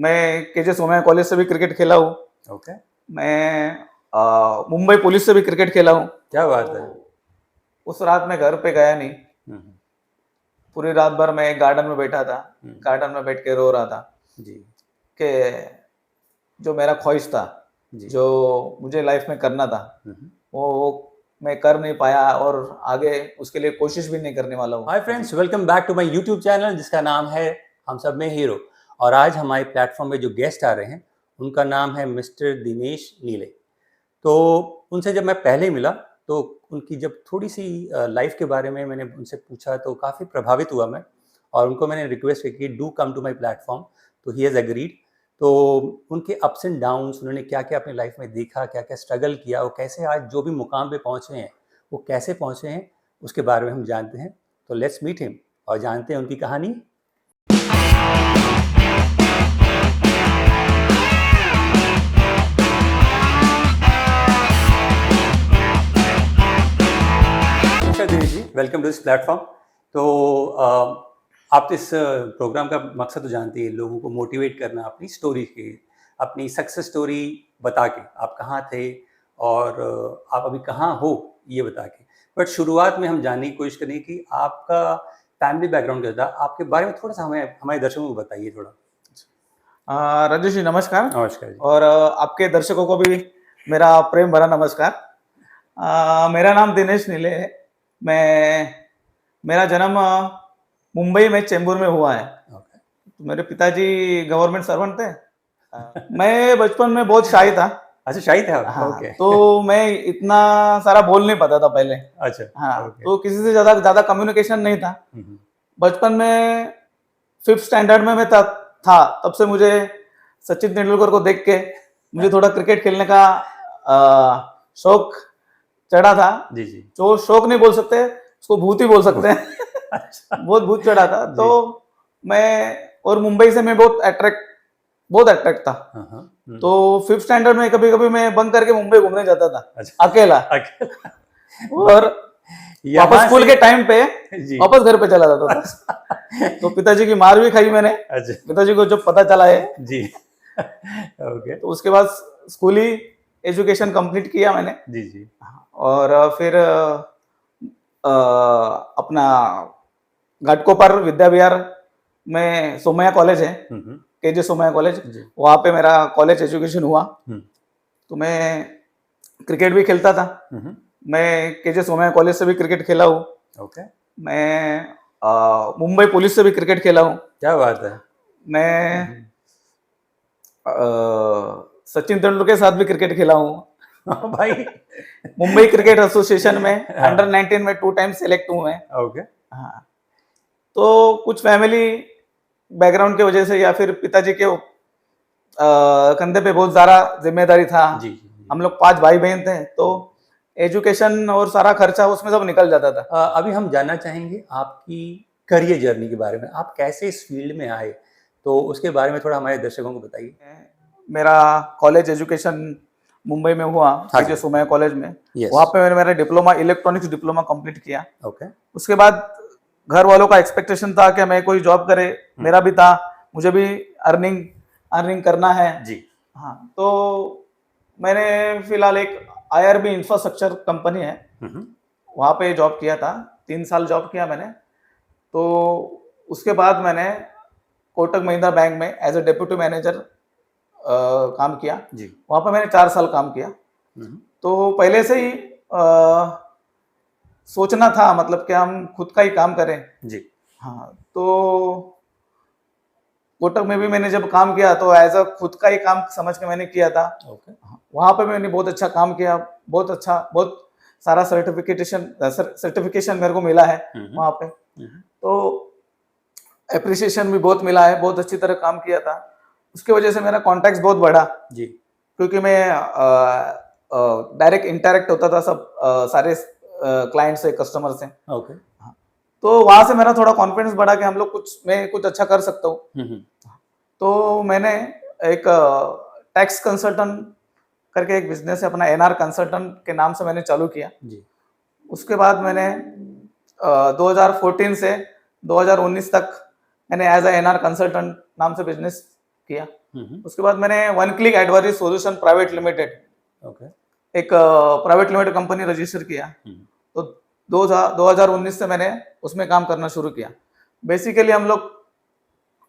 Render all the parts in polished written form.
मैं KJ Somaiya college से भी क्रिकेट खेला हूँ। ओके, मैं मुंबई पुलिस से भी क्रिकेट खेला हूँ। क्या बात है। उस रात मैं घर पे गया नहीं। हम्म, पूरी रात भर मैं गार्डन में बैठा था। हम्म, गार्डन में बैठ के रो रहा था जी कि जो मेरा ख्वाहिश था, जी। जो मुझे लाइफ में करना था, हम्म। वो मैं कर नहीं पाया और आगे उसके लिए कोशिश भी नहीं करने वाला हूँ। Hi friends, welcome back to my YouTube channel जिसका नाम है हम सब में हीरो। और आज हमारे प्लेटफॉर्म पे जो गेस्ट आ रहे हैं उनका नाम है मिस्टर दिनेश नीले। तो उनसे जब मैं पहले मिला तो उनकी जब थोड़ी सी लाइफ के बारे में मैंने उनसे पूछा तो काफ़ी प्रभावित हुआ मैं, और उनको मैंने रिक्वेस्ट की कि do come to my platform, तो ही हैज़ एग्रीड। तो उनके अप्स एंड डाउन्स, उन्होंने क्या क्या अपनी लाइफ में देखा, क्या क्या स्ट्रगल किया, वो कैसे आज जो भी मुकाम पे पहुँचे हैं वो कैसे पहुँचे हैं, उसके बारे में हम जानते हैं। तो लेट्स मीट हिम और जानते हैं उनकी कहानी। Dinesh ji, welcome to this platform. तो आप इस प्रोग्राम का मकसद तो जानते हैं, लोगों को मोटिवेट करना, अपनी स्टोरी की, अपनी सक्सेस स्टोरी बता के आप कहाँ थे और आप अभी कहाँ हो ये बता के। बट शुरुआत में हम जानने की कोशिश करें कि आपका फैमिली बैकग्राउंड क्या था, आपके बारे में थोड़ा सा हमें हमारे दर्शकों को बताइए थोड़ा। राजेश जी नमस्कार। नमस्कार जी। और आपके दर्शकों को भी मेरा प्रेम भरा नमस्कार। मेरा नाम दिनेश नीले है। मेरा जन्म मुंबई में चेंबूर में हुआ है। ओके, मेरे पिताजी गवर्नमेंट सर्वेंट थे। मैं बचपन में बहुत शाय था। अच्छा शाही थे आप? हाँ, ओके, तो मैं इतना सारा बोल नहीं पाता था पहले। अच्छा, हाँ, ओके। तो किसी से ज्यादा कम्युनिकेशन नहीं था। बचपन में 5th स्टैंडर्ड में मैं था, तब से मुझे सचिन तेंदुलकर को देख के मुझे थोड़ा क्रिकेट खेलने का शौक चढ़ा था। जी जी। जो शौक नहीं बोल सकते, उसको भूत ही बोल सकते हैं। अच्छा, बहुत भूत चढ़ा था। जी। तो मैं, और मुंबई से मैं बहुत अट्रैक्ट था। तो 5th स्टैंडर्ड में कभी कभी मैं बंक करके मुंबई घूमने जाता था, अच्छा, अकेला। अकेला। और वापस स्कूल के टाइम पे जी। वापस घर पे चला जाता था। तो पिताजी की मार भी खाई मैंने। अच्छा, पिताजी को जब पता चला है, जी। ओके, तो उसके बाद स्कूली एजुकेशन कंप्लीट किया मैंने। जी जी। और फिर अपना घाटकोपर विद्या विहार में सोमैया कॉलेज है, केजे सोमैया कॉलेज, जी। वहाँ पे मेरा कॉलेज एजुकेशन हुआ। तो मैं क्रिकेट भी खेलता था। मैं केजे सोमैया कॉलेज से भी क्रिकेट खेला हूँ। ओके, मैं मुंबई पुलिस से भी क्रिकेट खेला हूँ। क्या बात है। मैं सचिन तेंदुलकर के साथ भी क्रिकेट खेला हूँ। भाई। मुंबई क्रिकेट एसोसिएशन में हाँ। अंडर 19 में 2 टाइम सेलेक्ट हूँ मैं। ओके, हाँ, तो कुछ फैमिली बैकग्राउंड की वजह से या फिर पिताजी के कंधे पे बहुत ज्यादा जिम्मेदारी था। जी जी जी। हम लोग 5 भाई बहन थे, तो एजुकेशन और सारा खर्चा उसमें सब निकल जाता था। अभी हम जानना चाहेंगे आपकी करियर जर्नी के बारे में, आप कैसे इस फील्ड में आए, तो उसके बारे में थोड़ा हमारे दर्शकों को बताइए। मेरा कॉलेज एजुकेशन मुंबई में हुआ, हाँ केजे जी। सोमैया कॉलेज में। यस। वहाँ पे मैंने मेरा डिप्लोमा इलेक्ट्रॉनिक्स डिप्लोमा कंप्लीट किया। ओके, उसके बाद घर वालों का एक्सपेक्टेशन था कि मैं कोई जॉब करे, मेरा भी था, मुझे भी अर्निंग करना है। जी। हाँ, तो मैंने फिलहाल एक IRB इंफ्रास्ट्रक्चर कंपनी है, वहाँ पे जॉब किया था। 3 साल जॉब किया मैंने। तो उसके बाद मैंने कोटक महिंद्रा बैंक में एज ए डेप्यूटी मैनेजर काम किया। जी। वहाँ पे मैंने 4 साल काम किया। तो पहले से ही सोचना था, मतलब कि हम खुद का ही काम करें। जी। हाँ, तो कोटक में भी मैंने जब काम किया तो एज अ खुद का ही काम समझ के मैंने किया था। ओके, वहाँ पे मैंने बहुत अच्छा काम किया, बहुत सारा सर्टिफिकेशन मेरे को मिला है वहाँ पे। तो एप्रिसिएशन भी बहुत मिला है, बहुत अच्छी तरह काम किया था। उसकी वजह से मेरा कॉन्टैक्ट बहुत बढ़ा जी। क्योंकि मैं डायरेक्ट इंटरेक्ट होता था सब सारे क्लाइंट से, कस्टमर से। ओके, तो वहां से मेरा थोड़ा कॉन्फिडेंस बढ़ा कि मैं कुछ अच्छा कर सकता हूँ। तो मैंने एक टैक्स कंसल्टेंट करके एक बिजनेस है अपना, NR कंसल्टेंट के नाम से मैंने चालू किया। जी। उसके बाद मैंने 2014 से 2019 तक मैंने एज ए NR कंसल्टेंट नाम से बिजनेस किया। उसके बाद मैंने one click advisory solution private limited, okay, एक प्राइवेट लिमिटेड कंपनी रजिस्टर किया। तो 2019 से मैंने उसमें काम करना शुरू किया। बेसिकली हम लोग,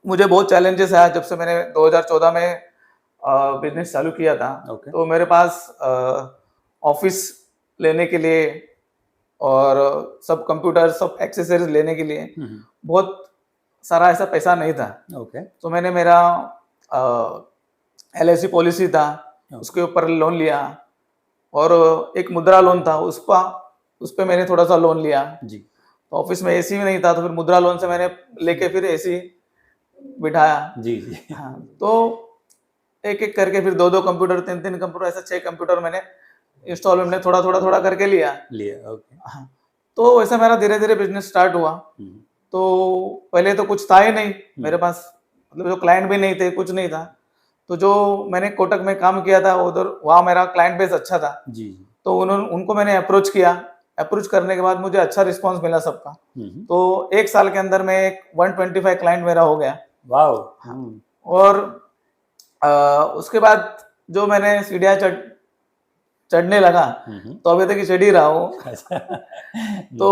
मुझे बहुत चैलेंजेस आया जब से मैंने 2014 में बिजनेस चालू किया था। तो मेरे पास ऑफिस लेने के लिए और सब कंप्यूटर, सब एक्सेसरीज लेने के लिए बहुत सारा ऐसा पैसा नहीं था। तो मैंने मेरा LIC पॉलिसी था, उसके ऊपर लोन लिया, और एक मुद्रा लोन था, उस पर मैंने थोड़ा सा लोन लिया जी। तो ऑफिस में AC भी नहीं था, तो फिर मुद्रा लोन से मैंने लेके फिर AC बिठाया जी जी। हाँ, तो एक एक करके फिर 2 कंप्यूटर, 3 कंप्यूटर, ऐसा 6 कंप्यूटर मैंने इंस्टॉलमेंट में थोड़ा करके लिया। ओके। हाँ, तो वैसा मेरा धीरे धीरे बिजनेस स्टार्ट हुआ। तो पहले तो कुछ था ही नहीं मेरे पास, मतलब जो क्लाइंट भी नहीं थे, कुछ नहीं था। तो जो मैंने कोटक में काम किया था उधर, वहाँ मेरा क्लाइंट बेस अच्छा था जी। तो उनको मैंने अप्रोच किया। अप्रोच करने के बाद मुझे अच्छा रिस्पांस मिला सबका। तो 1 साल के अंदर में 125 क्लाइंट मेरा हो गया। वाओ। और उसके बाद जो मैंने सीढ़ियाँ चढ़ने लगा, तो अभी तक चढ़ ही रहा हूँ। तो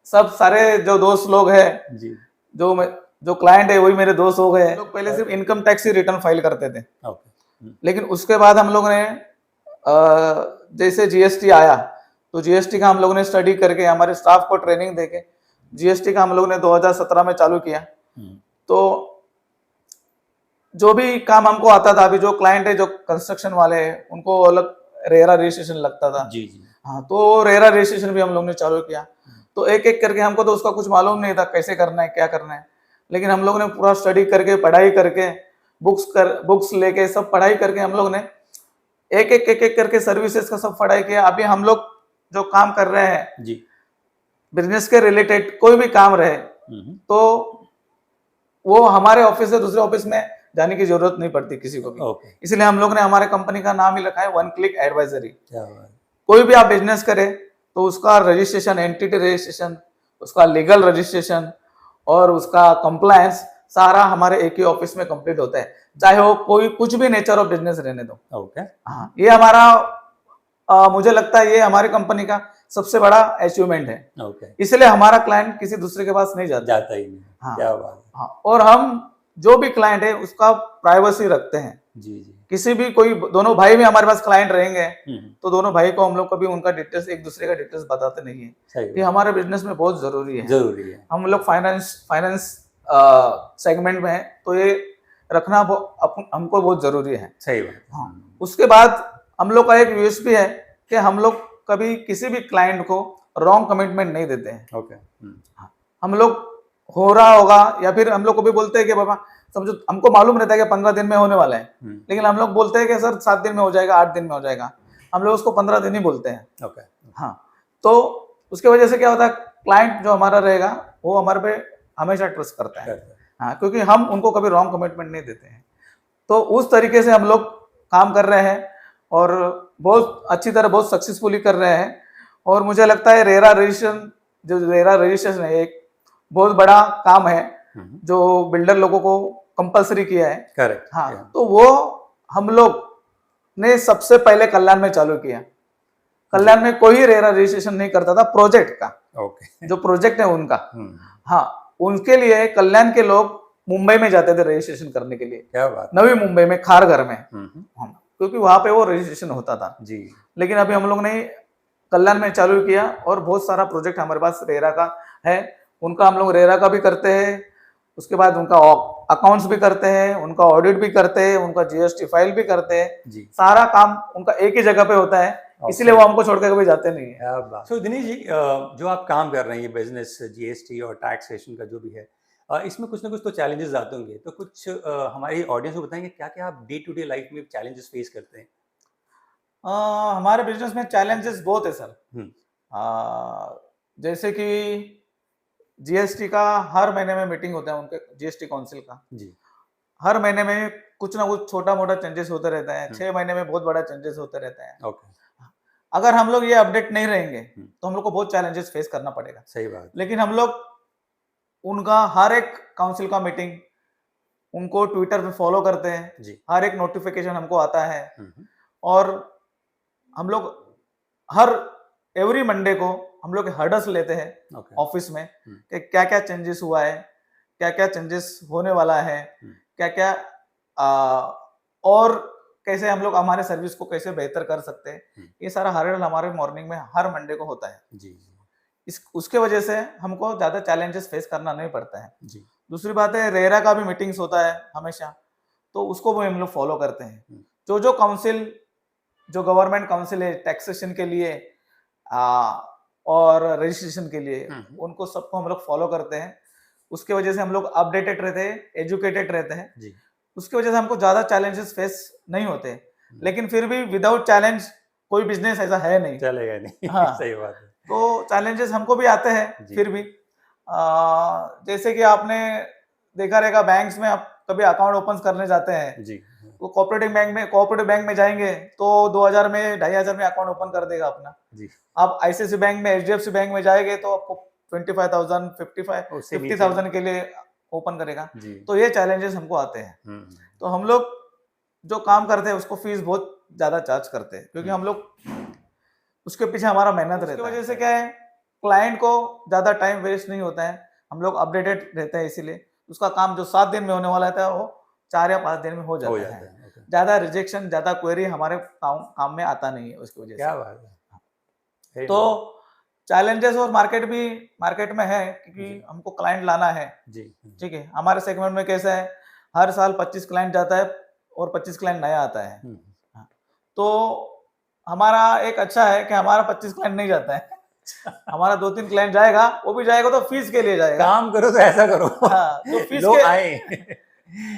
सब सारे जो दोस्त लोग हैं जी, जो क्लाइंट है वही मेरे दोस्त हो गए। लोग पहले सिर्फ इनकम टैक्स ही रिटर्न फाइल करते थे, लेकिन उसके बाद हम लोगों ने जैसे GST आया, तो GST का हम लोगों ने स्टडी करके, हमारे स्टाफ को ट्रेनिंग देके GST का हम लोगों ने 2017 में चालू किया। तो जो भी काम हमको आता था, अभी जो क्लाइंट है, जो कंस्ट्रक्शन वाले हैं, उनको अलग रेरा रजिस्ट्रेशन लगता था जी जी। हाँ, तो रेरा रजिस्ट्रेशन भी हम लोग ने चालू किया। तो एक एक करके, हमको तो उसका कुछ मालूम नहीं था कैसे करना है, क्या करना है, लेकिन हम लोग ने पूरा स्टडी करके, पढ़ाई करके, बुक्स लेके, सब पढ़ाई करके हम लोग ने एक एक करके सर्विसेज का सब पढ़ाई किया। अभी हम लोग जो काम कर रहे हैं जी, बिजनेस के रिलेटेड कोई भी काम रहे, तो वो हमारे ऑफिस से दूसरे ऑफिस में जाने की जरूरत नहीं पड़ती किसी को भी। इसलिए हम लोग ने हमारे कंपनी का नाम ही रखा है वन क्लिक एडवाइजरी। कोई भी आप बिजनेस करें तो उसका रजिस्ट्रेशन, एंटिटी रजिस्ट्रेशन, उसका लीगल रजिस्ट्रेशन और उसका कंप्लायंस सारा हमारे एक ही ऑफिस में कंप्लीट होता है, चाहे वो कोई कुछ भी नेचर ऑफ बिजनेस रहने दो। हाँ, ये हमारा मुझे लगता है ये हमारी कंपनी का सबसे बड़ा अचीवमेंट है। इसलिए हमारा क्लाइंट किसी दूसरे के पास नहीं जाता ही नहीं। हाँ, क्या बात। हाँ, और हम जो भी क्लाइंट है उसका प्राइवेसी रखते हैं जी जी। किसी भी, कोई दोनों भाई भी हमारे पास क्लाइंट रहेंगे तो दोनों भाई को हम लोग कभी उनका डिटेल्स, एक दूसरे का डिटेल्स बताते नहीं है। ये हमारे बिजनेस में बहुत जरूरी है। हम लोग फाइनेंस सेगमेंट में है, तो ये रखना हमको बहुत जरूरी है। सही बात। हाँ, उसके बाद हम लोग का एक USP है कि हम लोग कभी किसी भी क्लाइंट को रॉन्ग कमिटमेंट नहीं देते हैं। हम लोग हो रहा होगा, या फिर हम लोग को भी बोलते हैं कि बाबा समझो, हमको मालूम रहता है कि 15 दिन में होने वाला है, लेकिन हम लोग बोलते हैं कि सर 7 दिन में हो जाएगा, 8 दिन में हो जाएगा। हम लोग उसको 15 दिन ही बोलते हैं। हाँ, तो उसके वजह से क्या होता है, क्लाइंट जो हमारा रहेगा वो हमारे पे हमेशा ट्रस्ट करता है। हाँ, क्योंकि हम उनको कभी रॉन्ग कमिटमेंट नहीं देते हैं। तो उस तरीके से हम लोग काम कर रहे हैं और बहुत अच्छी तरह, बहुत सक्सेसफुली कर रहे हैं। और मुझे लगता है रेरा रजिस्ट्रेशन है, एक बहुत बड़ा काम है जो बिल्डर लोगों को कंपलसरी किया है। करेक्ट। हाँ, तो वो हम लोग ने सबसे पहले कल्याण में चालू किया। कल्याण में कोई रेरा रजिस्ट्रेशन नहीं करता था प्रोजेक्ट का। जो प्रोजेक्ट है उनका, हाँ, उनके लिए कल्याण के लोग मुंबई में जाते थे रजिस्ट्रेशन करने के लिए। क्या बात। नवी मुंबई में, खारघर में, क्योंकि वहां पे वो रजिस्ट्रेशन होता था जी। लेकिन अभी हम लोग ने कल्याण में चालू किया और बहुत सारा प्रोजेक्ट हमारे पास रेरा का है। उनका हम लोग रेरा का भी करते हैं, उसके बाद उनका अकाउंट्स भी करते हैं, उनका ऑडिट भी करते हैं, उनका GST फाइल भी करते हैं जी। सारा काम उनका एक ही जगह पे होता है, इसलिए वो हमको छोड़कर कभी जाते नहीं है। सो दिनेश जी, जो आप काम कर रहे हैं, बिजनेस, GST और टैक्सेशन का जो भी है, इसमें कुछ ना कुछ तो चैलेंजेस आते होंगे, तो कुछ हमारी ऑडियंस को बताएंगे क्या क्या आप डे टू डे लाइफ में चैलेंजेस फेस करते हैं? हमारे बिजनेस में चैलेंजेस बहुत है सर। जैसे कि GST का हर महीने में मीटिंग होता है, उनके GST काउंसिल का जी। हर महीने में कुछ ना कुछ छोटा मोटा चेंजेस होते रहता है। 6 महीने में बहुत बड़ा चेंजेस होते रहता है। अगर हम लोग ये अपडेट नहीं रहेंगे तो हम लोग को बहुत चैलेंजेस फेस करना पड़ेगा। सही बात। लेकिन हम लोग उनका हर एक काउंसिल का मीटिंग उनको ट्विटर पे फॉलो करते हैं, जी। हर एक नोटिफिकेशन हमको आता है। हम्म, और हम लोग हर एवरी मंडे को हम लोग हर्डल्स लेते हैं ओके। ऑफिस में कि क्या क्या चेंजेस हुआ है, क्या क्या चेंजेस होने वाला है, क्या क्या और कैसे हम लोग हमारे सर्विस को कैसे बेहतर कर सकते हैं। ये सारा हर्डल हमारे मॉर्निंग में हर मंडे को होता है। जी जी उसके वजह से हमको ज्यादा चैलेंजेस फेस करना नहीं पड़ता है। जी। दूसरी बात है, रेरा का भी मीटिंग्स होता है हमेशा, तो उसको भी हम लोग फॉलो करते हैं। जो काउंसिल, जो गवर्नमेंट काउंसिल है टैक्सेशन के लिए और रजिस्ट्रेशन के लिए, उनको सबको हम लोग फॉलो करते हैं। उसके वजह से हम लोग अपडेटेड रहते हैं, एजुकेटेड रहते हैं जी। उसकी वजह से हमको ज्यादा चैलेंजेस फेस नहीं होते। लेकिन फिर भी विदाउट चैलेंज कोई बिजनेस ऐसा है नहीं, चलेगा नहीं। हाँ। सही बात है। तो चैलेंजेस हमको भी आते हैं फिर भी। जैसे कि आपने देखा रहेगा, बैंक्स में आप कभी अकाउंट ओपन करने जाते हैं जी। वो कोऑपरेटिव बैंक में जाएंगे तो 2000 में 2500 में अकाउंट ओपन कर देगा अपना। जी। आप आईसीआईसी बैंक में, एचडीएफसी बैंक में जाएंगे तो आपको 25,000 50,000 के लिए ओपन करेगा। तो ये चैलेंजेस हमको आते हैं। तो हम लोग जो काम करते हैं उसको फीस बहुत ज्यादा चार्ज करते हैं, क्योंकि हम लोग उसके पीछे हमारा मेहनत रहता है। वजह से क्या है, क्लाइंट को ज्यादा टाइम वेस्ट नहीं होता है, हम लोग अपडेटेड रहते हैं, इसीलिए उसका काम जो 7 दिन में होने वाला था वो 4 या 5 दिन में हो जाता है। ज्यादा रिजेक्शन, ज्यादा क्वेरी हमारे काम में आता नहीं है उसकी वजह से। क्या बात है। तो चैलेंजेस और मार्केट में है, क्योंकि हमको क्लाइंट लाना है। ठीक है, हमारे सेगमेंट में कैसा है, हर साल 25 क्लाइंट जाता है और 25 क्लाइंट नया आता है। तो हमारा एक अच्छा है कि हमारा 25 क्लाइंट नहीं जाता है, हमारा 2-3 क्लाइंट जाएगा, वो भी जाएगा तो फीस के लिए जाएगा। काम करो तो ऐसा करो, हाँ, तो फीस लोग के आए।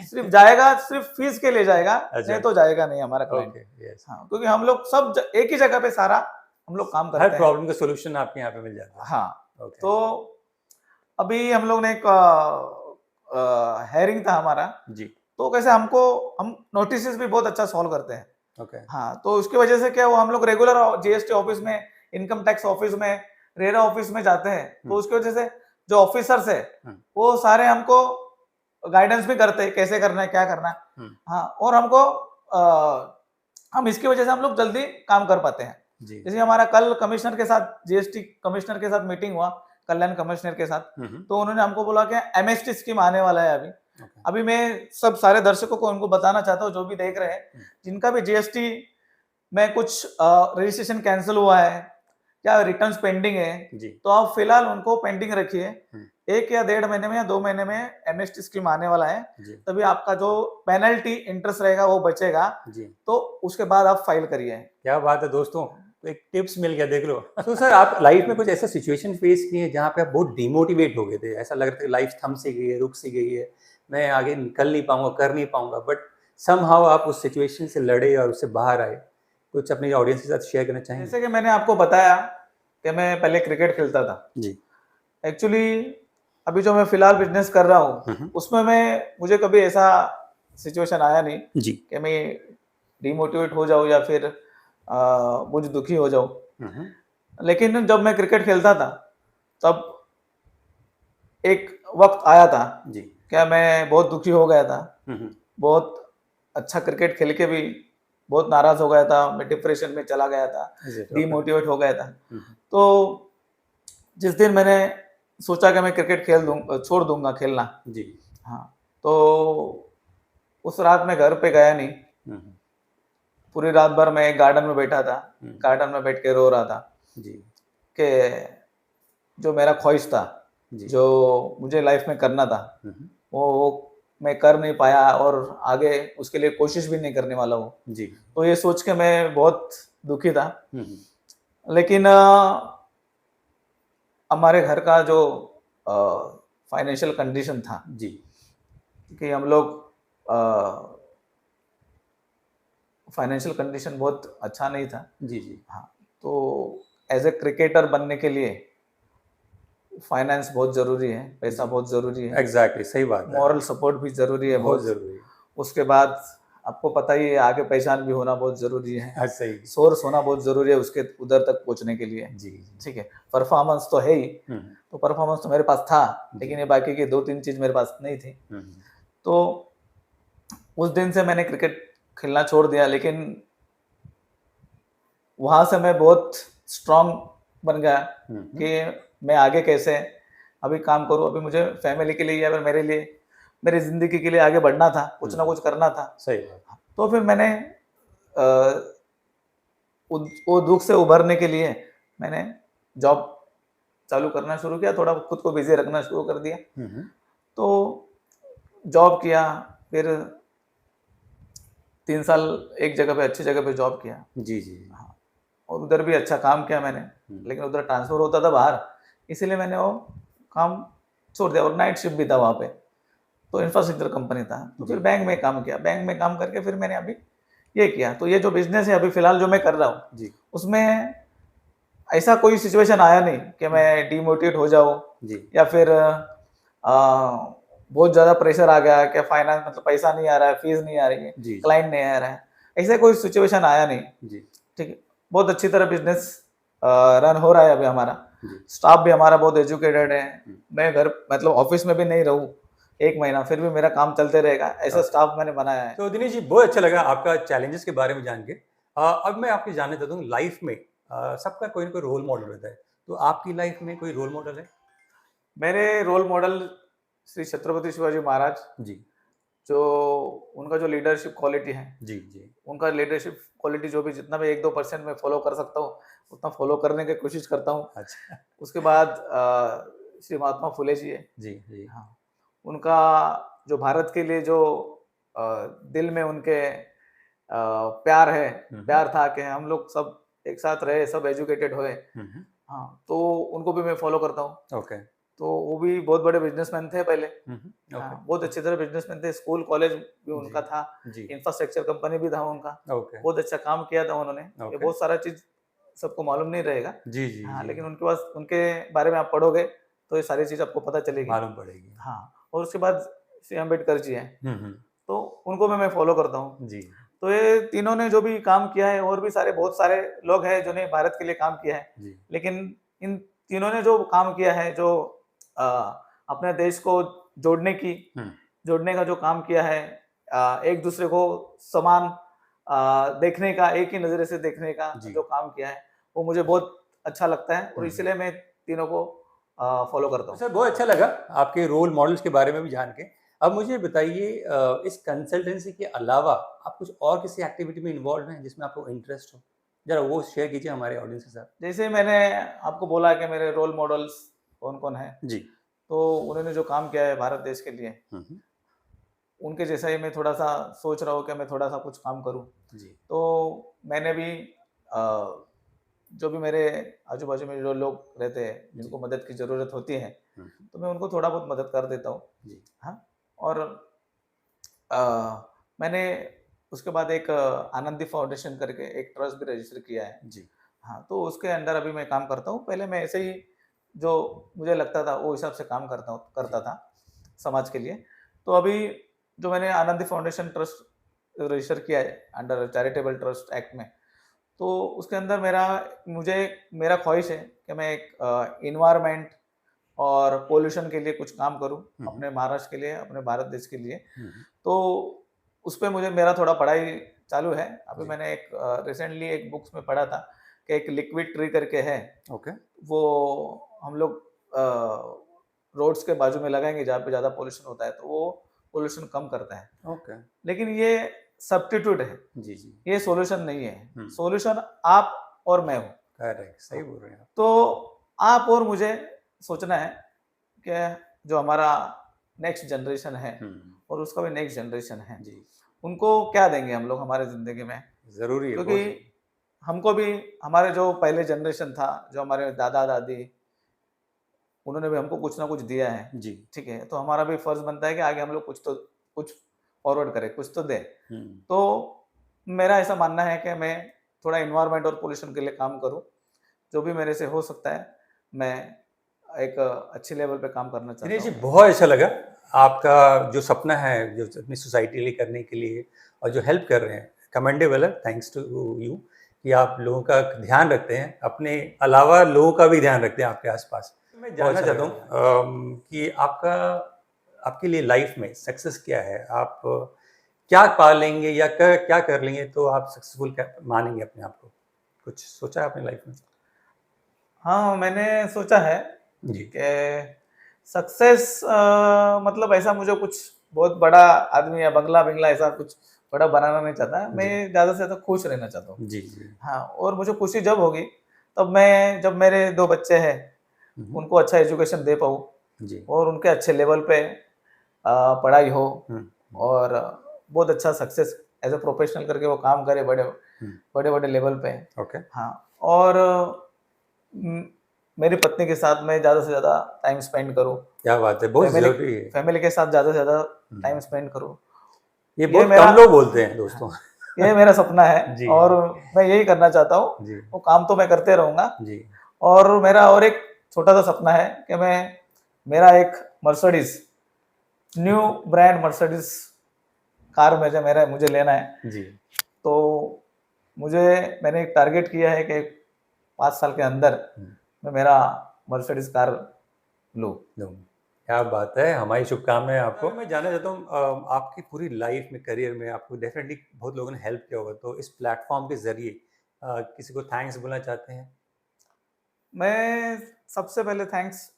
सिर्फ जाएगा, सिर्फ फीस के लिए जाएगा, नहीं तो जाएगा नहीं हमारा क्लाइंट। हाँ, क्योंकि हम लोग सब एक ही जगह पे सारा हम लोग काम करते हैं, हर प्रॉब्लम का सॉल्यूशन आपके यहाँ पे मिल जाता है। हाँ। तो अभी हम लोग ने एक हायरिंग था हमारा जी, तो कैसे हम नोटिस भी बहुत अच्छा सॉल्व करते हैं। हाँ, तो उसकी वजह से क्या, वो हम लोग रेगुलर जीएसटी ऑफिस में, इनकम टैक्स ऑफिस में, रेरा ऑफिस में जाते हैं, तो उसकी वजह से जो ऑफिसर्स है वो सारे हमको गाइडेंस भी करते हैं कैसे करना है, क्या करना है। हाँ, और हम इसकी वजह से हम लोग जल्दी काम कर पाते हैं। जैसे हमारा कल कमिश्नर के साथ, जीएसटी कमिश्नर के साथ मीटिंग हुआ, कल्याण कमिश्नर के साथ, तो उन्होंने हमको बोला कि एमएसटी स्कीम आने वाला है अभी मैं सब सारे दर्शकों को उनको बताना चाहता हूँ, जो भी देख रहे हैं, जिनका भी जीएसटी में कुछ रजिस्ट्रेशन कैंसिल हुआ है या रिटर्न्स पेंडिंग है, तो आप फिलहाल उनको पेंडिंग रखिए। 1 या 1.5 महीने में या 2 महीने में एमएसटी स्कीम आने वाला है, तभी आपका जो पेनल्टी इंटरेस्ट रहेगा वो बचेगा, तो उसके बाद आप फाइल करिए। क्या बात है दोस्तों, तो एक टिप्स मिल गया, देख लो। तो सर, आप लाइफ में कुछ ऐसा सिचुएशन फेस किए हैं जहाँ पे आप बहुत डिमोटिवेट हो गए थे, ऐसा लग रहा था लाइफ थम सी गई है, रुक सी गई है, मैं आगे निकल नहीं पाऊंगा, कर नहीं पाऊंगा, बट समहाउ आप उस सिचुएशन से लड़े और उससे बाहर आए? कुछ अपने ऑडियंस के साथ शेयर करना चाहेंगे? जैसे कि मैंने आपको बताया कि मैं पहले क्रिकेट खेलता था जी। एक्चुअली अभी जो मैं फिलहाल बिजनेस कर रहा हूँ उसमें मुझे कभी ऐसा सिचुएशन आया नहीं जी कि मैं डिमोटिवेट हो जाऊँ या फिर मुझे दुखी हो जाऊँ। लेकिन जब मैं क्रिकेट खेलता था तब एक वक्त आया था जी क्या मैं बहुत दुखी हो गया था, बहुत अच्छा क्रिकेट खेल के भी बहुत नाराज हो गया था, मैं डिप्रेशन में चला गया था, डिमोटिवेट हो गया था। तो जिस दिन मैंने सोचा कि मैं क्रिकेट छोड़ दूंगा खेलना जी, हाँ, तो उस रात मैं घर पे गया नहीं, पूरी रात भर मैं गार्डन में बैठा था, गार्डन में बैठ के रो रहा था जी कि जो मेरा ख्वाहिश था, जो मुझे लाइफ में करना था, वो मैं कर नहीं पाया और आगे उसके लिए कोशिश भी नहीं करने वाला हूँ जी। तो ये सोच के मैं बहुत दुखी था। लेकिन हमारे घर का जो फाइनेंशियल कंडीशन था जी, कि हम लोग फाइनेंशियल कंडीशन बहुत अच्छा नहीं था जी जी हाँ, तो एज ए क्रिकेटर बनने के लिए फाइनेंस बहुत जरूरी है, पैसा बहुत जरूरी है। एग्जैक्टली, सही बात है। मॉरल सपोर्ट भी जरूरी है, बहुत जरूरी है। उसके बाद आपको पता ही है आगे पहचान भी होना बहुत जरूरी है, सही, सोर्स होना बहुत जरूरी है उसके उधर तक पहुंचने के लिए जी। ठीक है, परफॉर्मेंस तो है ही, तो परफॉर्मेंस तो मेरे पास था, लेकिन ये बाकी की 2-3 चीज मेरे पास नहीं थी। तो उस दिन से मैंने क्रिकेट खेलना छोड़ दिया, लेकिन वहाँ से मैं बहुत स्ट्रांग बन गया कि मैं आगे कैसे अभी काम करूँ। अभी मुझे फैमिली के लिए या फिर मेरे लिए, मेरी ज़िंदगी के लिए आगे बढ़ना था, कुछ ना कुछ करना था। सही बात। तो फिर मैंने वो दुख से उभरने के लिए मैंने जॉब चालू करना शुरू किया, थोड़ा खुद को बिजी रखना शुरू कर दिया। तो जॉब किया, फिर 3 साल एक जगह पे, अच्छी जगह पे जॉब किया। जी जी। हाँ, और उधर भी अच्छा काम किया मैंने, लेकिन उधर ट्रांसफर होता था बाहर, इसीलिए मैंने वो काम छोड़ दिया। और नाइट शिफ्ट भी था वहाँ पे, तो इंफ्रास्ट्रक्चर कंपनी था। तो फिर बैंक में काम किया, बैंक में काम करके फिर मैंने अभी ये किया। तो ये जो बिजनेस है अभी फिलहाल जो मैं कर रहा हूँ जी उसमें ऐसा कोई सिचुएशन आया नहीं कि मैं डिमोटिवेट हो जाऊँ जी। या फिर बहुत ज़्यादा प्रेशर आ गया कि फाइनेंस मतलब पैसा नहीं आ रहा है, फीस नहीं आ रही है, जी। क्लाइंट नहीं आ रहा है, ऐसा कोई सिचुएशन आया नहीं। जी। ठीक है, बहुत अच्छी तरह बिजनेस रन हो रहा है अभी हमारा। जी। स्टाफ भी हमारा बहुत एजुकेटेड है। मैं घर मतलब ऑफिस में भी नहीं रहूँ 1 महीना, फिर भी मेरा काम चलते रहेगा, ऐसा स्टाफ मैंने बनाया है। तो दिनेश जी, बहुत अच्छा लगा आपका चैलेंजेस के बारे में जान के। अब मैं आपके जानना चाहता हूँ, लाइफ में सबका कोई ना कोई रोल मॉडल रहता है, तो आपकी लाइफ में कोई रोल मॉडल है? मेरे रोल मॉडल श्री छत्रपति शिवाजी महाराज, जी जो उनका जो लीडरशिप क्वालिटी है, जी। जी उनका लीडरशिप क्वालिटी जो भी जितना भी 1-2% में फॉलो कर सकता हूँ, उतना फॉलो करने की कोशिश करता हूँ। अच्छा। उसके बाद श्री महात्मा फुले जी है। जी जी। हाँ, उनका जो भारत के लिए जो अ, दिल में उनके प्यार है, प्यार था कि हम लोग सब एक साथ रहे, सब एजुकेटेड हुए। हाँ, तो उनको भी मैं फॉलो करता हूँ। ओके। तो वो भी बहुत बड़े बिजनेसमैन थे पहले। ओके। हाँ, बहुत अच्छी तरह बिजनेसमैन थे, स्कूल कॉलेज भी उनका था, जी। इंफ्रास्ट्रक्चर कंपनी भी था उनका। ओके। बहुत अच्छा काम किया था उन्होंने। ये ओके। बहुत सारा चीज सबको मालूम नहीं रहेगा। जी जी हाँ, जी। लेकिन उनके पास उनके बारे में आप पढ़ोगे तो ये सारी चीज आपको पता चलेगी। मालूम पड़ेगी। हाँ, और उसके बाद श्री अम्बेडकर जी हैं, हम्म। तो उनको भी मैं फॉलो करता हूँ। जी तो ये तीनों ने जो भी काम किया है, और भी सारे बहुत सारे लोग हैं जिन्होंने भारत के लिए काम किया है, जी। लेकिन इन तीनों ने जो काम किया है, जो अ, अपने देश को जोड़ने का जो काम किया है, एक दूसरे को समान देखने का, एक ही नज़रिए से देखने का जी। जो काम किया है, वो मुझे बहुत अच्छा लगता है, और इसलिए मैं तीनों को फॉलो करता हूँ। सर, बहुत अच्छा लगा आपके रोल मॉडल्स के बारे में भी जान के। अब मुझे बताइए, इस कंसल्टेंसी के अलावा आप कुछ और किसी एक्टिविटी में इन्वॉल्व हैं जिसमें आपको इंटरेस्ट हो? जरा वो शेयर कीजिए हमारे ऑडियंस के साथ। जैसे मैंने आपको बोला कि मेरे रोल मॉडल्स कौन-कौन हैं, जी। तो उन्होंने जो काम किया है भारत देश के लिए, उनके जैसा ही मैं थोड़ा-सा सोच रहा हूँ कि मैं थोड़ा-सा कुछ काम करूँ। जी। तो मैंने भी जो भी मेरे आजू-बाजू में जो लोग रहते हैं, जिनको मदद की ज़रूरत होती है, तो मैं उनको थोड़ा बहुत मदद कर देता हूँ। जी। हाँ, और मैंने उसके बाद एक आनंदी फाउंडेशन करके एक ट्रस्ट भी रजिस्टर किया है। जी। हाँ, तो उसके अंडर अभी मैं काम करता हूँ। पहले मैं ऐसे ही जो मुझे लगता था वो हिसाब से काम करता था समाज के लिए। तो अभी जो मैंने आनंदी फाउंडेशन ट्रस्ट रजिस्टर किया है अंडर चैरिटेबल ट्रस्ट एक्ट में, तो उसके अंदर मेरा ख्वाहिश है कि मैं एक एनवायरनमेंट और पॉल्यूशन के लिए कुछ काम करूं, अपने महाराष्ट्र के लिए, अपने भारत देश के लिए। तो उस पे मेरा थोड़ा पढ़ाई चालू है। अभी मैंने एक रिसेंटली एक बुक्स में पढ़ा था कि एक लिक्विड ट्री करके है, ओके। वो हम लोग रोड्स के बाजू में लगाएंगे जहाँ पे ज़्यादा पॉल्यूशन होता है, तो वो पॉल्यूशन कम करता है। ओके। लेकिन ये सब्स्टिट्यूट है, जी जी। ये सॉल्यूशन नहीं है। सॉल्यूशन आप और मैं हूँ। करेक्ट, सही बोल रहे हैं आप। तो आप और मुझे सोचना है कि जो हमारा नेक्स्ट जनरेशन है और उसका भी नेक्स्ट जनरेशन है, जी। उनको क्या देंगे हम लोग हमारे ज़िंदगी में। ज़रूरी है, क्योंकि हमको भी हमारे जो पहले जनरेशन था, जो हमारे दादा-दादी, उन्होंने भी हमको कुछ ना कुछ दिया है। जी। ठीक है? तो हमारा भी फ़र्ज़ बनता है कि आगे हम लोग कुछ फॉरवर्ड करें, कुछ तो दें। तो मेरा ऐसा मानना है कि मैं थोड़ा एनवायरनमेंट और पॉल्यूशन के लिए काम करूँ। जो भी मेरे से हो सकता है, मैं एक अच्छी लेवल पे काम करना चाहता दिनेश जी, हूँ। बहुत अच्छा लगा आपका जो सपना है, जो अपनी सोसाइटी के लिए करने के लिए और जो हेल्प कर रहे हैं, कमेंडेबल है। थैंक्स टू यू कि आप लोगों का ध्यान रखते हैं, अपने अलावा लोगों का भी ध्यान रखते हैं आपके आसपास। मैं जानना चाहता हूँ कि आपके लिए लाइफ में सक्सेस क्या है? आप क्या पा लेंगे या क्या कर लेंगे तो आप सक्सेसफुल मानेंगे अपने आप को? कुछ सोचा है अपनी लाइफ में? हाँ, मैंने सोचा है जी। कि सक्सेस मतलब ऐसा मुझे कुछ बहुत बड़ा आदमी या बंगला बिंगला ऐसा कुछ बड़ा बनाना नहीं चाहता। जी। मैं ज़्यादा से ज़्यादा खुश रहना चाहता हूँ। जी, जी। हाँ, और मुझे खुशी जब होगी तब मैं जब मेरे 2 बच्चे हैं हुँ, उनको अच्छा एजुकेशन दे पाऊँ जी। और उनके अच्छे लेवल पे पढ़ाई हो हुँ, और बहुत अच्छा सक्सेस एज़ अ प्रोफेशनल करके वो काम करे हुँ। बड़े-बड़े लेवल पे। ओके। हाँ, और उम, मेरी पत्नी के साथ मैं ज़्यादा से ज़्यादा टाइम स्पेंड करूँ। क्या बात है, बहुत फैमिली ज़रूरी है। फैमिली के साथ ज़्यादा से ज़्यादा हुँ। टाइम स्पेंड करूँ। ये ये बहुत मेरा कम लोग बोलते हैं दोस्तों। हाँ, ये मेरा सपना है जी, और मैं यही करना चाहता हूँ। जी, वो काम तो मैं करते रहूँगा जी। और मेरा और एक छोटा-सा सपना है कि मेरा एक Mercedes new brand Mercedes car मुझे लेना है। जी। तो मैंने एक टारगेट किया है कि 5 साल के अंदर हुँ, मैं मेरा मर्सिडीज़ कार लूँ। नो, क्या बात है, हमारी शुभकामनाएँ आपको। मैं जानना चाहता हूँ आपकी पूरी लाइफ में, करियर में आपको डेफ़िनेटली बहुत लोगों ने हेल्प किया होगा, तो इस प्लेटफ़ॉर्म के ज़रिए किसी को थैंक्स बोलना चाहते हैं? मैं सबसे पहले थैंक्स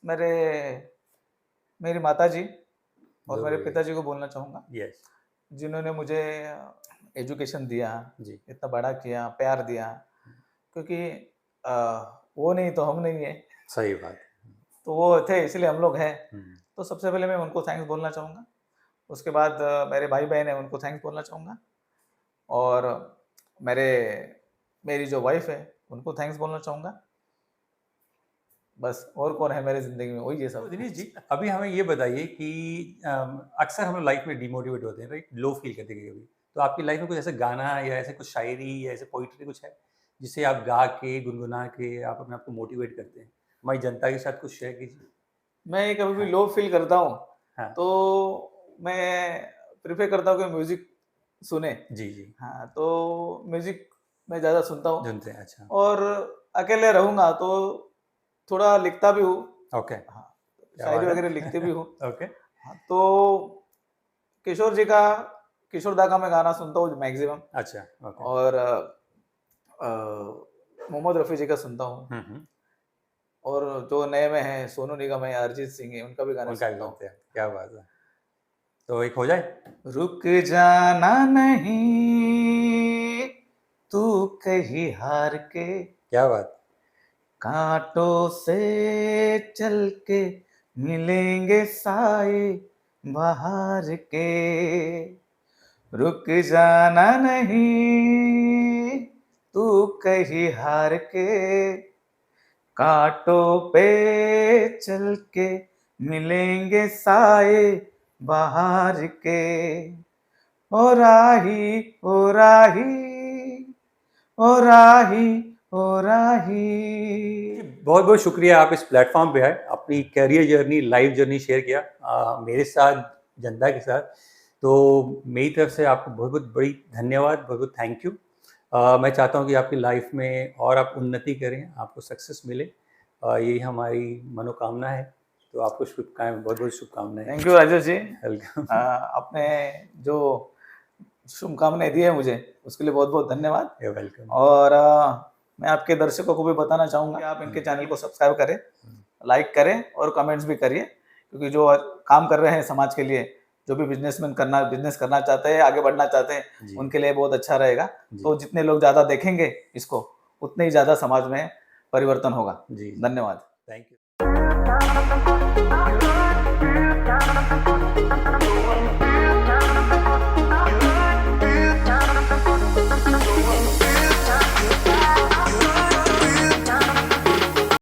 मेरी माताजी और मेरे ज़रूरी है। पिताजी को बोलना चाहूँगा, यस। जिन्होंने मुझे एजुकेशन दिया, जी। इतना बड़ा किया, प्यार दिया, क्योंकि अ, वो नहीं तो हम नहीं है, सही बात है। तो वो थे इसलिए हम लोग हैं। हुँ, तो सबसे पहले मैं उनको थैंक्स बोलना चाहूँगा। उसके बाद मेरे भाई-बहन हैं उनको थैंक्स बोलना चाहूँगा और मेरे मेरी जो वाइफ़ है उनको थैंक्स बोलना चाहूँगा। बस और कौन है मेरी ज़िंदगी में वही है तो सब। दिनेश जी, अभी हमें ये बताइए कि अक्सर हम लोग लाइफ में डिमोटिवेट होते हैं, राइट? लो फील करते हैं कभी-कभी। तो आपकी लाइफ में कुछ ऐसा गाना या ऐसे कुछ शायरी या ऐसे पोएट्री कुछ है, जिसे आप गा के, गुनगुना के आप अपने आप को मोटिवेट करते हैं? हमारी जनता के साथ कुछ शेयर कीजिए। मैं कभी भी हाँ, लो फ़ील करता हूँ, हाँ। तो मैं प्रेफ़र करता हूँ कि म्यूज़िक सुने। जी, जी। हाँ, तो म्यूज़िक मैं ज़्यादा सुनता हूँ सुनते हैं, अच्छा। और अकेले रहूँगा तो थोड़ा लिखता भी हूँ। ओके, हाँ, क्या शायरी बात वग़ैरह है। लिखते भी हूँ। ओके, हाँ, तो किशोर जी का किशोर दा का मैं गाना सुनता हूँ मैक्सिमम अच्छा, ओके। और मोहम्मद रफ़ी जी का सुनता हूँ हुँ, हुँ। और जो नए में हैं सोनू निगम है, अरिजीत सिंह है, उनका भी गाने उनका भी सुनता हूँ। सुनते हैं, क्या बात है। तो एक हो जाए? रुक जाना नहीं, तू कहीं हार के, क्या बात! कांटों से चल के मिलेंगे साए बाहर के। रुक जाना नहीं, तू कहीं हार के, कांटों पे चल के मिलेंगे साए बाहर के। ओ राही ओ राही ओ राही ओ राही। जी, बहुत-बहुत शुक्रिया आप इस प्लेटफ़ॉर्म पे आए, अपनी career journey, life journey share किया मेरे साथ, जनता के साथ। तो मेरी तरफ से आपको बहुत-बहुत बड़ी धन्यवाद, बहुत-बहुत थैंक यू। मैं चाहता हूँ कि आपकी लाइफ़ में और आप उन्नति करें, आपको सक्सेस मिले। यही हमारी मनोकामना है। तो आपको बहुत-बहुत शुभकामनाएँ। Thank you Rajesh ji. Welcome. आपने जो शुभकामनाएं दी है मुझे उसके लिए बहुत बहुत धन्यवाद यू आर वेलकम। और मैं आपके दर्शकों को भी बताना चाहूँगा कि आप इनके चैनल को सब्सक्राइब करें, लाइक करें और कमेंट्स भी करिए, क्योंकि जो काम कर रहे हैं समाज के लिए, जो भी बिजनेस करना चाहते हैं, आगे बढ़ना चाहते हैं, जी, उनके लिए बहुत अच्छा रहेगा। जी, तो जितने लोग ज़्यादा देखेंगे इसको, उतने ही ज़्यादा समाज में परिवर्तन होगा। जी, जी। धन्यवाद। Thank you.